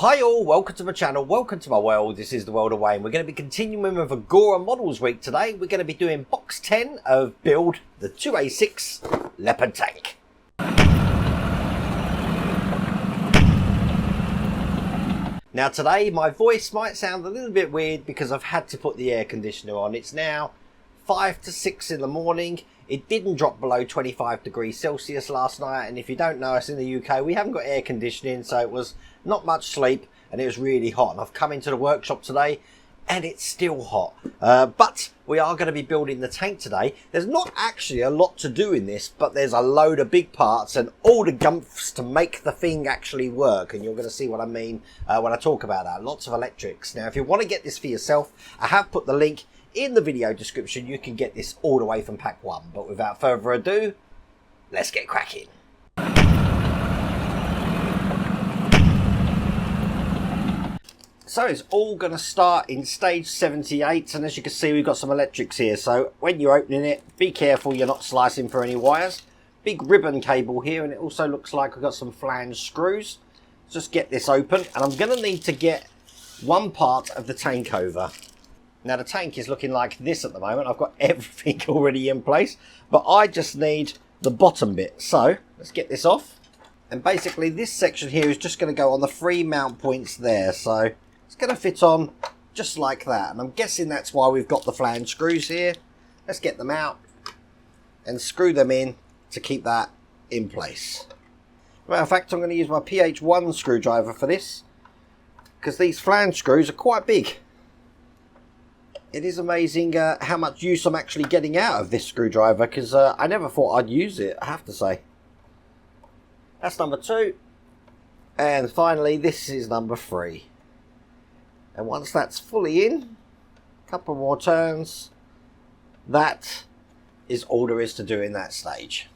Hi all, welcome to my channel, welcome to my world. This is the world of Wayne. We're going to be continuing with Agora Models Week today. We're going to be doing box 10 of build the 2A6 Leopard tank. Now today my voice might sound a little bit weird because I've had to put the air conditioner on. It's now 5 to 6 in the morning. It didn't drop below 25 degrees Celsius last night, and if you don't know us in the UK, we haven't got air conditioning, so it was not much sleep and it was really hot. And I've come into the workshop today and it's still hot, but we are going to be building the tank today. There's not actually a lot to do in this, but there's a load of big parts and all the gumps to make the thing actually work, and you're going to see what I mean when I talk about that. Lots of electrics. Now if you want to get this for yourself, I have put the link in the video description. You can get this all the way from pack 1, but without further ado, let's get cracking. So it's all going to start in stage 78, and as you can see we've got some electrics here, so when you're opening it, be careful you're not slicing for any wires. Big ribbon cable here, and it also looks like we've got some flange screws. Just get this open, and I'm going to need to get one part of the tank over. Now the tank is looking like this at the moment. I've got everything already in place, but I just need the bottom bit. So let's get this off, and basically this section here is just going to go on the 3 mount points there, so it's going to fit on just like that, and I'm guessing that's why we've got the flange screws here. Let's get them out and screw them in to keep that in place. Matter of fact, I'm going to use my PH1 screwdriver for this, because these flange screws are quite big. It is amazing how much use I'm actually getting out of this screwdriver, because I never thought I'd use it, I have to say. That's number 2. And finally, this is number 3. And once that's fully in, a couple more turns, that is all there is to do in that stage.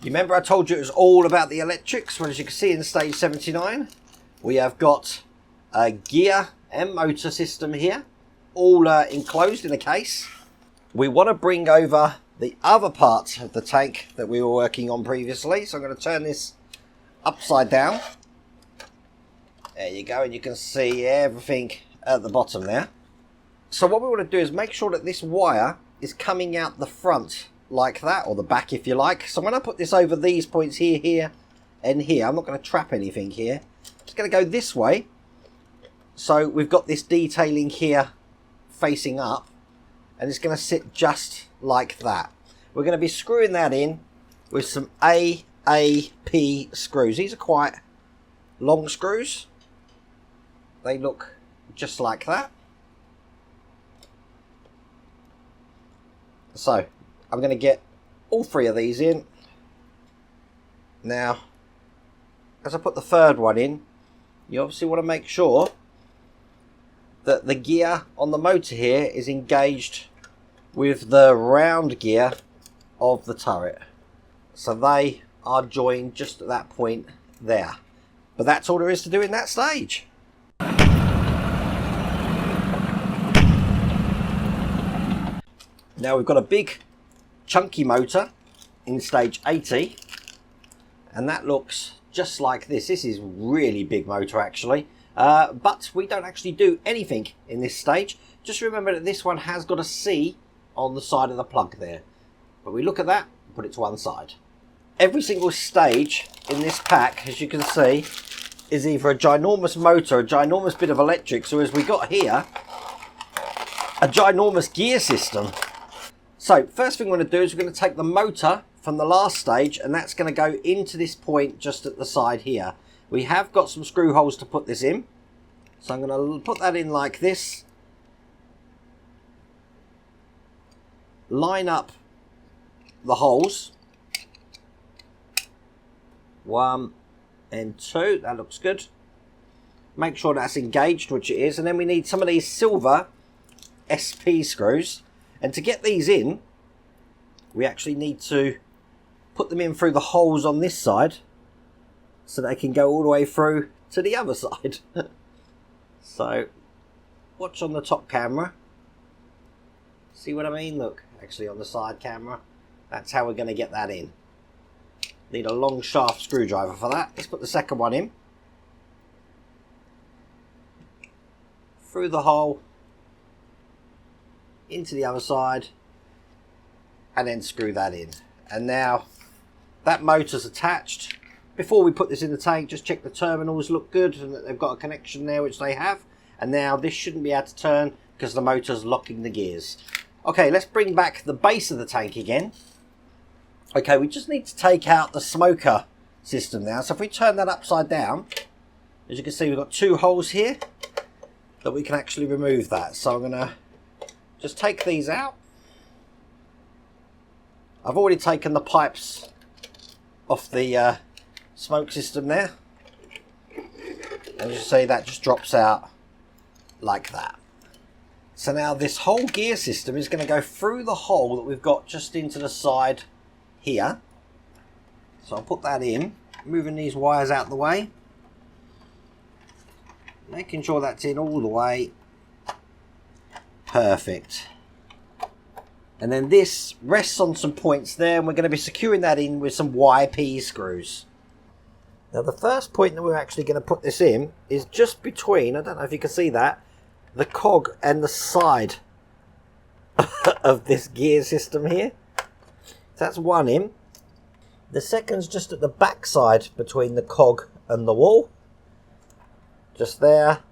You remember I told you it was all about the electrics? Well, as you can see in stage 79, we have got a gear and motor system here, all enclosed in a case. We want to bring over the other part of the tank that we were working on previously, so I'm going to turn this upside down. There you go, and you can see everything at the bottom there. So what we want to do is make sure that this wire is coming out the front like that, or the back if you like. So when I put this over these points here, here and here, I'm not going to trap anything here. It's going to go this way, so we've got this detailing here facing up, and it's going to sit just like that. We're going to be screwing that in with some AAP screws. These are quite long screws. They look just like that. So I'm going to get all 3 of these in. Now, as I put the 3rd one in, you obviously want to make sure that the gear on the motor here is engaged with the round gear of the turret. So they are joined just at that point there. But that's all there is to do in that stage. Now we've got a big chunky motor in stage 80, and that looks just like this. This is really big motor actually, but we don't actually do anything in this stage. Just remember that this one has got a C on the side of the plug there, but we look at that and put it to one side. Every single stage in this pack, as you can see, is either a ginormous motor, a ginormous bit of electric, so as we got here, a ginormous gear system. So first thing we're going to do is we're going to take the motor from the last stage, and that's going to go into this point just at the side here. We have got some screw holes to put this in, so I'm going to put that in like this. Line up the holes, 1 and 2, that looks good. Make sure that's engaged, which it is, and then we need some of these silver SP screws, and to get these in we actually need to put them in through the holes on this side so they can go all the way through to the other side. So watch on the top camera, see what I mean? Look, actually on the side camera, that's how we're going to get that in. Need a long shaft screwdriver for that. Let's put the second one in. Through the hole, into the other side, and then screw that in. And now that motor's attached. Before we put this in the tank, just check the terminals look good and that they've got a connection there, which they have. And now this shouldn't be able to turn because the motor's locking the gears. Okay, let's bring back the base of the tank again. Okay, we just need to take out the smoker system now. So if we turn that upside down, as you can see, we've got two holes here that we can actually remove that. So I'm going to just take these out. I've already taken the pipes off the smoke system there. And you see that just drops out like that. So now this whole gear system is going to go through the hole that we've got just into the side here. So I'll put that in, moving these wires out the way. Making sure that's in all the way. Perfect. And then this rests on some points there, and we're going to be securing that in with some YP screws. Now the first point that we're actually going to put this in is just between, I don't know if you can see that, the cog and the side of this gear system here. So that's one in. The second's just at the back side between the cog and the wall. Just there.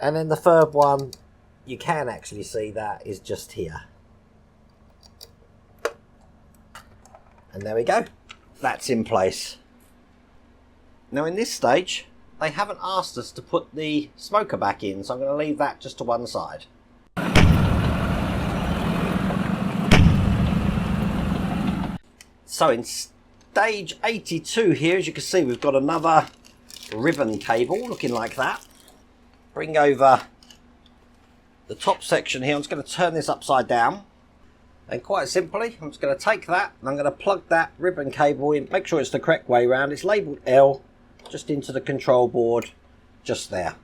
And then the third one, you can actually see that, is just here. And there we go. That's in place. Now in this stage, they haven't asked us to put the smoker back in, so I'm going to leave that just to one side. So in stage 82 here, as you can see, we've got another ribbon cable looking like that. Bring over the top section here. I'm just going to turn this upside down. And quite simply, I'm just going to take that and I'm going to plug that ribbon cable in. Make sure it's the correct way around. It's labelled L, just into the control board, just there.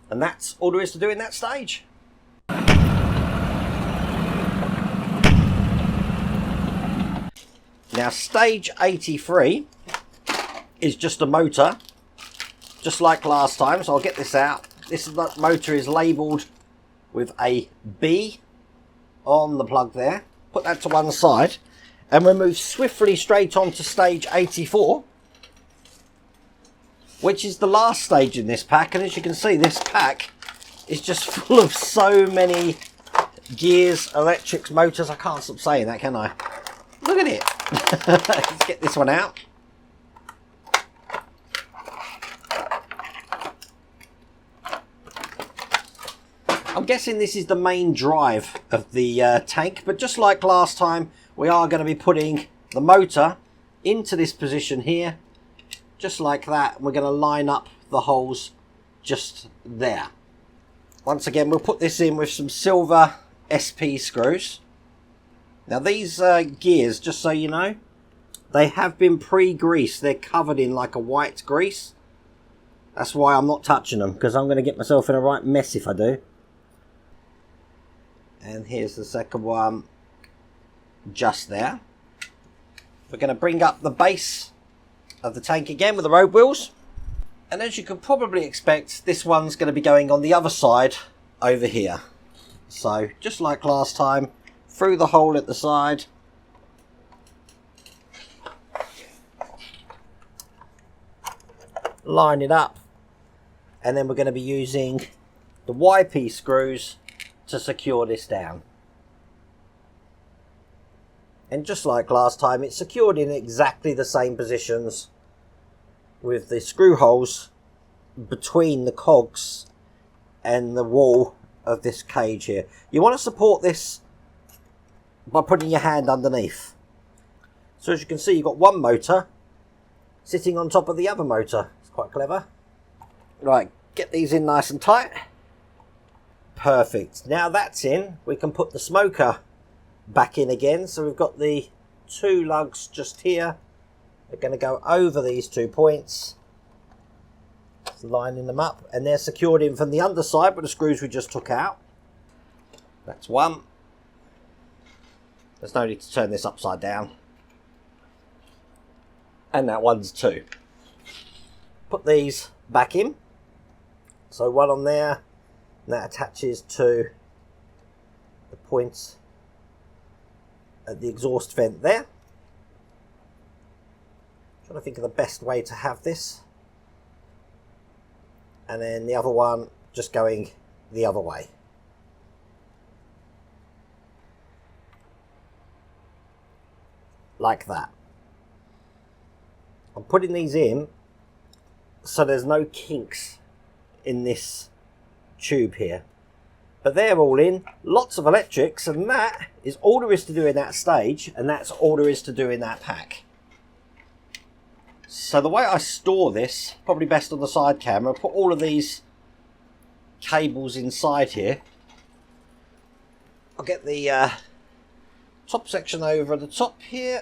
And that's all there is to do in that stage. Now stage 83 is just a motor, just like last time. So I'll get this out. This motor is labelled with a B on the plug there. Put that to one side and we'll move swiftly straight on to stage 84, which is the last stage in this pack. And as you can see, this pack is just full of so many gears, electrics, motors. I can't stop saying that, can I? Look at it. Let's get this one out. I'm guessing this is the main drive of the tank, but just like last time, we are going to be putting the motor into this position here, just like that. We're going to line up the holes just there. Once again, we'll put this in with some silver SP screws. Now these gears, just so you know, they have been pre-greased. They're covered in like a white grease. That's why I'm not touching them, because I'm going to get myself in a right mess if I do. And here's the second one, just there. We're going to bring up the base of the tank again with the road wheels. And as you can probably expect, this one's going to be going on the other side over here. So just like last time, through the hole at the side. Line it up. And then we're going to be using the YP screws to secure this down. And just like last time, it's secured in exactly the same positions with the screw holes between the cogs and the wall of this cage here. You want to support this by putting your hand underneath. So as you can see, you've got one motor sitting on top of the other motor. It's quite clever. Right, get these in nice and tight. Perfect. Now that's in, we can put the smoker back in again. So we've got the two lugs just here. They're going to go over these 2 points, lining them up, and they're secured in from the underside with the screws we just took out. That's one. There's no need to turn this upside down. And that one's 2. Put these back in. So one on there, and that attaches to the points at the exhaust vent there. Trying to think of the best way to have this. And then the other one just going the other way. Like that. I'm putting these in so there's no kinks in this tube here. But they're all in, lots of electrics, and that is all there is to do in that stage, and that's all there is to do in that pack. So the way I store this, probably best on the side camera, put all of these cables inside here. I'll get the top section over at the top here.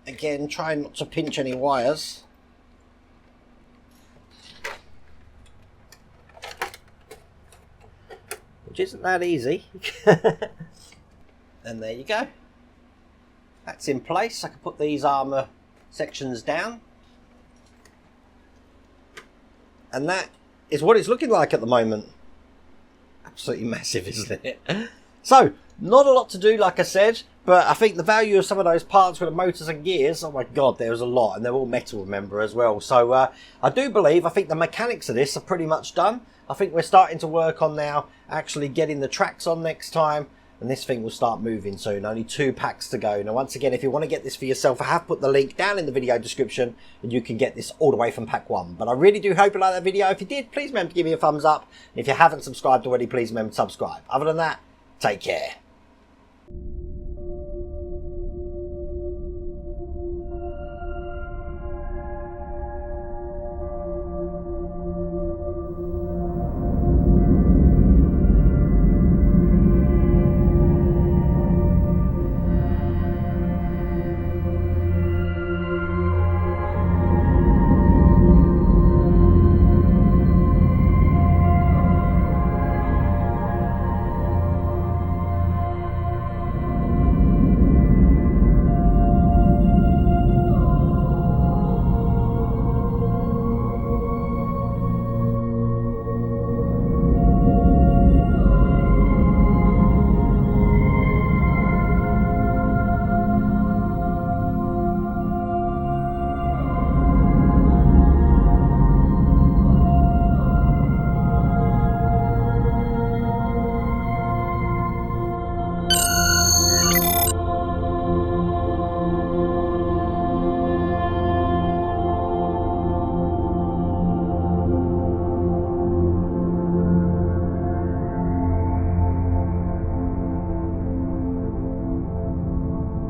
Again, trying not to pinch any wires. Which isn't that easy. And there you go. That's in place. I can put these armour sections down. And that is what it's looking like at the moment. Absolutely massive, isn't it? So, not a lot to do, like I said, but I think the value of some of those parts with the motors and gears, oh my god, there's a lot, and they're all metal, remember, as well. So, I think the mechanics of this are pretty much done. I think we're starting to work on now actually getting the tracks on next time, and this thing will start moving soon. Only 2 packs to go. Now, once again, if you want to get this for yourself, I have put the link down in the video description, and you can get this all the way from pack 1. But I really do hope you like that video. If you did, please remember to give me a thumbs up. And if you haven't subscribed already, please remember to subscribe. Other than that, take care.